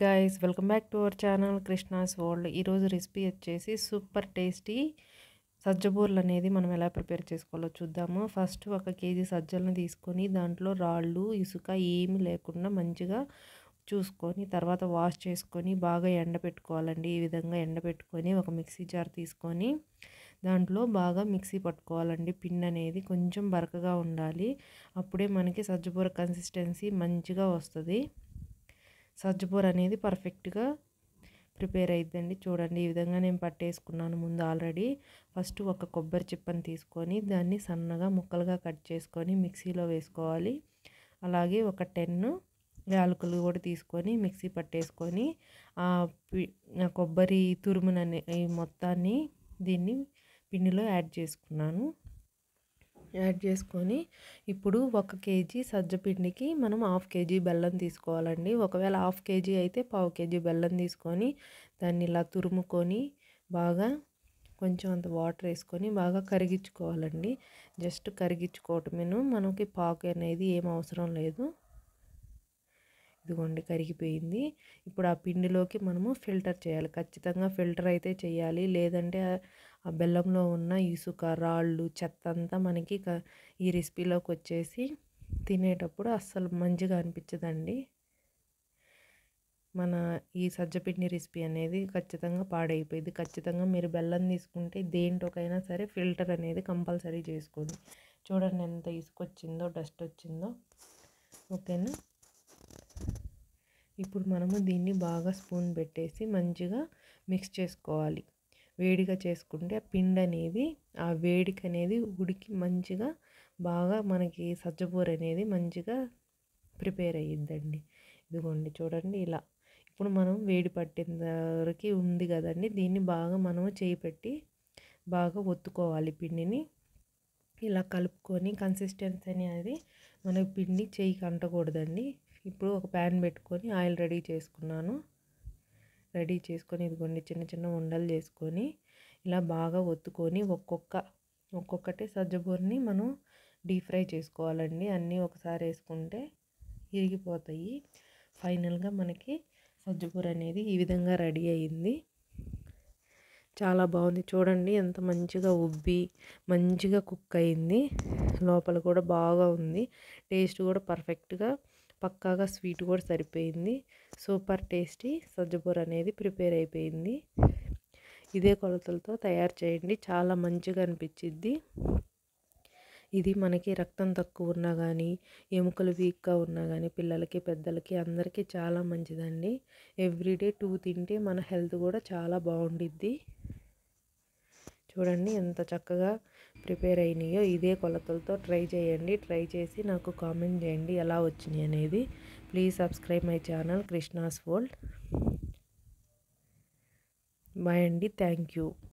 Guys welcome back to our channel Krishna's world. ఈరోజు recipe వచ్చేసి super tasty సజ్జబూర్లు అనేది మనం ఎలా ప్రిపేర్ చేసుకోవాలో చూద్దాము. ఫస్ట్ 1 కేజీ సజ్జలను తీసుకొని దాంట్లో రాళ్ళు ఇసుక ఏమీ లేకుండా మంచిగా చూసుకొని తర్వాత వాష్ చేసుకొని బాగా ఎండబెట్టుకోవాలండి. ఈ విధంగా ఎండబెట్టుకొని ఒక మిక్సీ జార్ తీసుకొని దాంట్లో బాగా మిక్సీ పట్టుకోవాలండి. పిండి అనేది కొంచెం బరకగా ఉండాలి, అప్పుడే మనకి సజ్జబూర కన్సిస్టెన్సీ మంచిగా వస్తుంది. సజ్జబూర అనేది పర్ఫెక్ట్గా ప్రిపేర్ అయిద్దండి. చూడండి, ఈ విధంగా నేను పట్టేసుకున్నాను ముందు ఆల్రెడీ. ఫస్ట్ ఒక కొబ్బరి చిప్పని తీసుకొని దాన్ని సన్నగా ముక్కలుగా కట్ చేసుకొని మిక్సీలో వేసుకోవాలి. అలాగే ఒక 10 యాలకులు కూడా తీసుకొని మిక్సీ పట్టేసుకొని కొబ్బరి తురుమునని మొత్తాన్ని దీన్ని పిండిలో యాడ్ చేసుకొని ఇప్పుడు 1 కేజీ సజ్జపిండికి మనం 1/2 కేజీ బెల్లం తీసుకోవాలండి. ఒకవేళ 1/2 కేజీ అయితే 1/4 కేజీ బెల్లం తీసుకొని దాన్ని ఇలా తురుముకొని బాగా కొంచెం అంత వాటర్ వేసుకొని బాగా కరిగించుకోవాలండి. జస్ట్ కరిగించుకోవటమేను, మనకి పాకు అనేది ఏం అవసరం లేదు. ఇదిగోండి, కరిగిపోయింది. ఇప్పుడు ఆ పిండిలోకి మనము ఫిల్టర్ చేయాలి. ఖచ్చితంగా ఫిల్టర్ అయితే చేయాలి, లేదంటే ఆ బెల్లంలో ఉన్న ఇసుక రాళ్ళు చెత్త అంతా మనకి ఈ రెసిపీలోకి వచ్చేసి తినేటప్పుడు అస్సలు మంచిగా అనిపించదండి. మన ఈ సజ్జపిండి రెసిపీ అనేది ఖచ్చితంగా పాడైపోయింది. ఖచ్చితంగా మీరు బెల్లం తీసుకుంటే దేంట్లోకైనా సరే ఫిల్టర్ అనేది కంపల్సరీ చేసుకోండి. చూడండి ఎంత ఇసుక వచ్చిందో, డస్ట్ వచ్చిందో. ఓకేనా, ఇప్పుడు మనము దీన్ని బాగా స్పూన్ పెట్టేసి మంచిగా మిక్స్ చేసుకోవాలి. వేడిగా చేసుకుంటే ఆ పిండి అనేది ఆ వేడికి అనేది ఉడికి మంచిగా బాగా మనకి సజ్జబూర అనేది మంచిగా ప్రిపేర్ అయ్యిద్దండి. ఇదిగోండి చూడండి ఇలా. ఇప్పుడు మనం వేడి పట్టిన వరకు ఉంది కదండి, దీన్ని బాగా మనము చేయి పెట్టి బాగా ఒత్తుకోవాలి పిండిని. ఇలా కలుపుకొని కన్సిస్టెన్సీ అనేది మనకి పిండి చేయికి అంటకూడదండి. ఇప్పుడు ఒక ప్యాన్ పెట్టుకొని ఆయిల్ రెడీ చేసుకున్నాను. ఇదిగోండి చిన్న చిన్న ఉండలు చేసుకొని ఇలా బాగా ఒత్తుకొని ఒక్కొక్కటి సజ్జబూరని మనం డీప్ ఫ్రై చేసుకోవాలండి. అన్నీ ఒకసారి వేసుకుంటే ఇరిగిపోతాయి. ఫైనల్గా మనకి సజ్జబూర అనేది ఈ విధంగా రెడీ అయ్యింది. చాలా బాగుంది. చూడండి ఎంత మంచిగా ఉబ్బి మంచిగా కుక్ అయింది. లోపల కూడా బాగా ఉంది. టేస్ట్ కూడా పర్ఫెక్ట్గా పక్కాగా స్వీట్ కూడా సరిపోయింది. సూపర్ టేస్టీ సజ్జబూర అనేది ప్రిపేర్ అయిపోయింది. ఇదే కొలతలతో తయారు చేయండి, చాలా మంచిగా అనిపించిద్ది. ఇది మనకి రక్తం తక్కువ ఉన్నా కానీ ఎముకలు వీక్గా ఉన్నా కానీ పిల్లలకి పెద్దలకి అందరికీ చాలా మంచిదండి. ఎవ్రీడే 2 తింటే మన హెల్త్ కూడా చాలా బాగుండిద్ది. చూడండి ఎంత చక్కగా ప్రిపేర్ అయినాయో. ఇదే కొలతలతో ట్రై చేయండి. ట్రై చేసి నాకు కామెంట్ చేయండి ఎలా వచ్చినాయి అనేది. Please subscribe my channel Krishna's world. Bye అండి, థ్యాంక్ యూ.